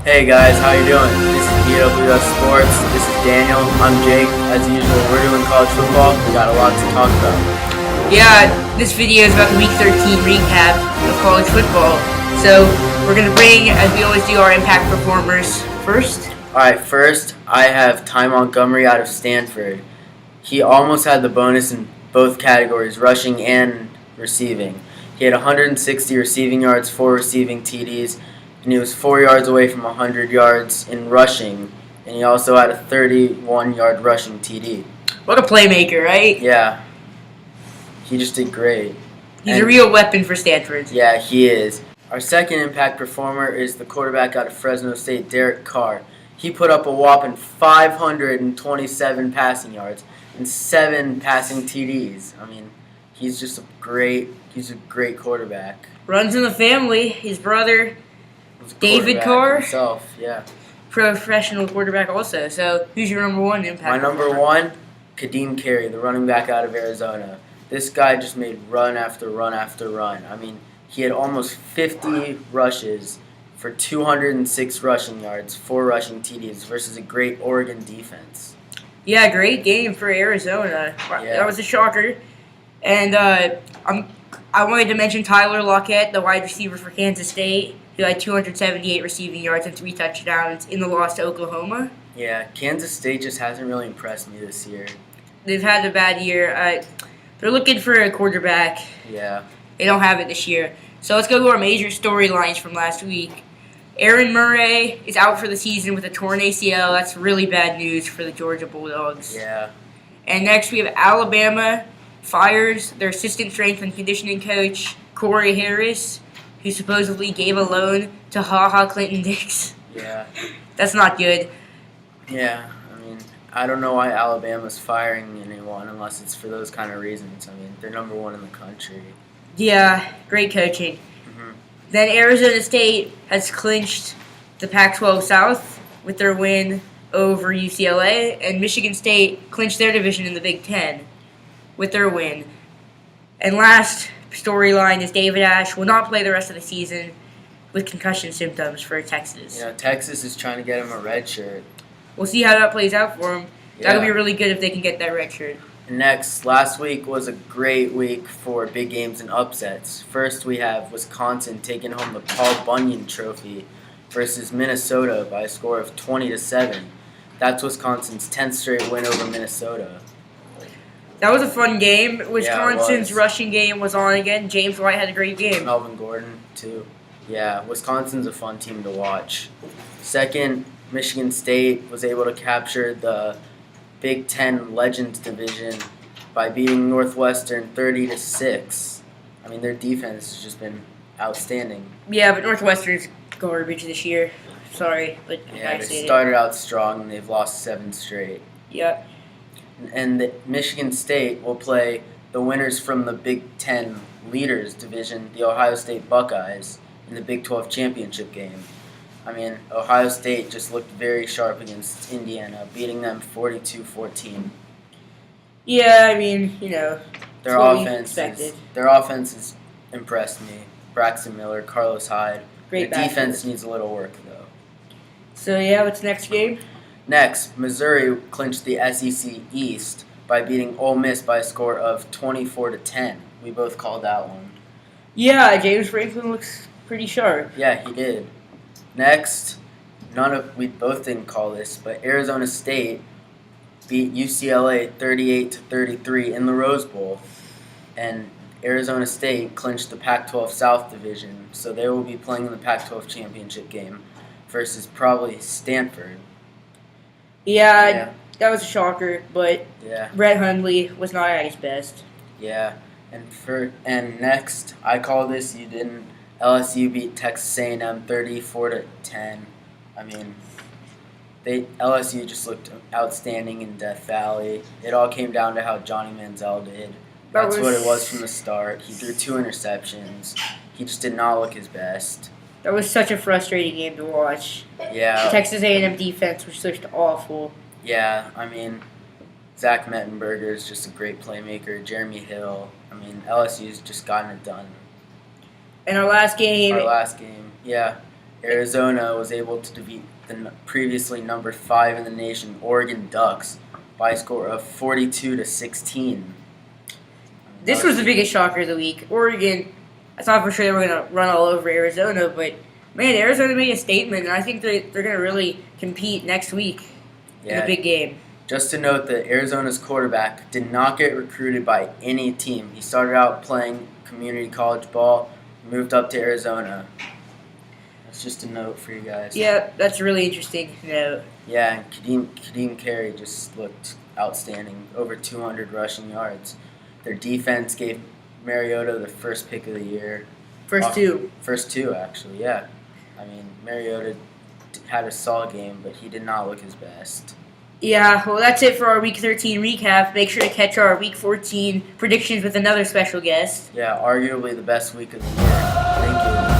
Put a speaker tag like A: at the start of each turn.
A: Hey guys, how you doing? This is EWS Sports. This is Daniel. I'm Jake. As usual, we're doing college football. We got a lot to talk about.
B: Yeah, this video is about the Week 13 recap of college football. So we're going to bring, as we always do, our impact performers first.
A: Alright, first, I have Ty Montgomery out of Stanford. He almost had the bonus in both categories, rushing and receiving. He had 160 receiving yards, 4 receiving TDs, and he was 4 yards away from 100 yards in rushing, and he also had a 31-yard rushing TD.
B: What a playmaker, right?
A: Yeah. He just did great.
B: He's a real weapon for Stanford.
A: Yeah, he is. Our second impact performer is the quarterback out of Fresno State, Derek Carr. He put up a whopping 527 passing yards and 7 passing TDs. I mean, he's a great quarterback.
B: Runs in the family. His brother, David Carr,
A: himself, yeah.
B: Professional quarterback also. So, who's your number one impact
A: My number
B: performer?
A: one, Kadeem Carey, the running back out of Arizona. This guy just made run after run after run. I mean, he had almost 50 rushes for 206 rushing yards, 4 rushing TDs versus a great Oregon defense.
B: Yeah, great game for Arizona.
A: Yeah.
B: That was a shocker. And I wanted to mention Tyler Lockett, the wide receiver for Kansas State, who had 278 receiving yards and 3 touchdowns in the loss to Oklahoma.
A: Yeah, Kansas State just hasn't really impressed me this year.
B: They've had a bad year. They're looking for a quarterback.
A: Yeah.
B: They don't have it this year. So let's go to our major storylines from last week. Aaron Murray is out for the season with a torn ACL. That's really bad news for the Georgia Bulldogs.
A: Yeah.
B: And next we have Alabama fires their assistant strength and conditioning coach, Corey Harris, who supposedly gave a loan to Ha Clinton-Dix.
A: Yeah.
B: That's not good.
A: Yeah. I don't know why Alabama's firing anyone unless it's for those kind of reasons. I mean, they're number one in the country.
B: Yeah, great coaching.
A: Mm-hmm.
B: Then Arizona State has clinched the Pac-12 South with their win over UCLA, and Michigan State clinched their division in the Big Ten with their win. And last storyline is David Ash will not play the rest of the season with concussion symptoms for Texas.
A: Texas is trying to get him a red shirt.
B: We'll see how that plays out for them.
A: Yeah.
B: That'll be really good if they can get that red shirt.
A: Next, last week was a great week for big games and upsets. First, we have Wisconsin taking home the Paul Bunyan Trophy versus Minnesota by a score of 20-7. That's Wisconsin's 10th straight win over Minnesota.
B: That was a fun game.
A: Yeah,
B: Wisconsin's rushing game was on again. James White had a great game.
A: Melvin Gordon, too. Yeah, Wisconsin's a fun team to watch. Second, Michigan State was able to capture the Big Ten Legends Division by beating Northwestern 30-6. I mean, their defense has just been outstanding.
B: Yeah, but Northwestern's garbage this year. Sorry, but
A: yeah, they started out strong and they've lost 7 straight.
B: Yep.
A: And Michigan State will play the winners from the Big Ten Leaders Division, the Ohio State Buckeyes, in the Big 12 championship game. I mean, Ohio State just looked very sharp against Indiana, beating them 42-14.
B: Yeah, I mean,
A: their offense has impressed me. Braxton Miller, Carlos Hyde.
B: Great
A: Their defense needs a little work, though.
B: So, yeah, what's next game?
A: Next, Missouri clinched the SEC East by beating Ole Miss by a score of 24-10. We both called that one.
B: Yeah, James Franklin looks pretty sharp.
A: Yeah, he did. Next, we both didn't call this, but Arizona State beat UCLA 38-33 in the Rose Bowl, and Arizona State clinched the Pac-12 South Division, so they will be playing in the Pac-12 championship game versus probably Stanford.
B: Yeah, that was a shocker, but
A: yeah.
B: Brett Hundley was not at his best.
A: Yeah, and next, I call this, you didn't. LSU beat Texas A&M 34-10. I mean, LSU just looked outstanding in Death Valley. It all came down to how Johnny Manziel did. That's what it was from the start. He threw 2 interceptions. He just did not look his best.
B: That was such a frustrating game to watch.
A: Yeah.
B: The Texas A&M defense was just awful.
A: Yeah, I mean, Zach Mettenberger is just a great playmaker. Jeremy Hill. I mean, LSU's just gotten it done.
B: And our last game.
A: Yeah. Arizona was able to defeat the previously number 5 in the nation, Oregon Ducks, by a score of 42-16.
B: This was the biggest shocker of the week. Oregon, I thought for sure they were going to run all over Arizona, but man, Arizona made a statement, and I think they're going to really compete next week in the big game.
A: Just to note that Arizona's quarterback did not get recruited by any team. He started out playing community college ball, moved up to Arizona. That's just a note for you guys.
B: Yeah, that's a really interesting note.
A: Yeah, and Kadeem Carey just looked outstanding, over 200 rushing yards. Their defense gave Mariota the first pick of the year.
B: First two,
A: actually, yeah. I mean, Mariota had a solid game, but he did not look his best.
B: Yeah, well, that's it for our Week 13 recap. Make sure to catch our Week 14 predictions with another special guest.
A: Yeah, arguably the best week of the year. Thank you.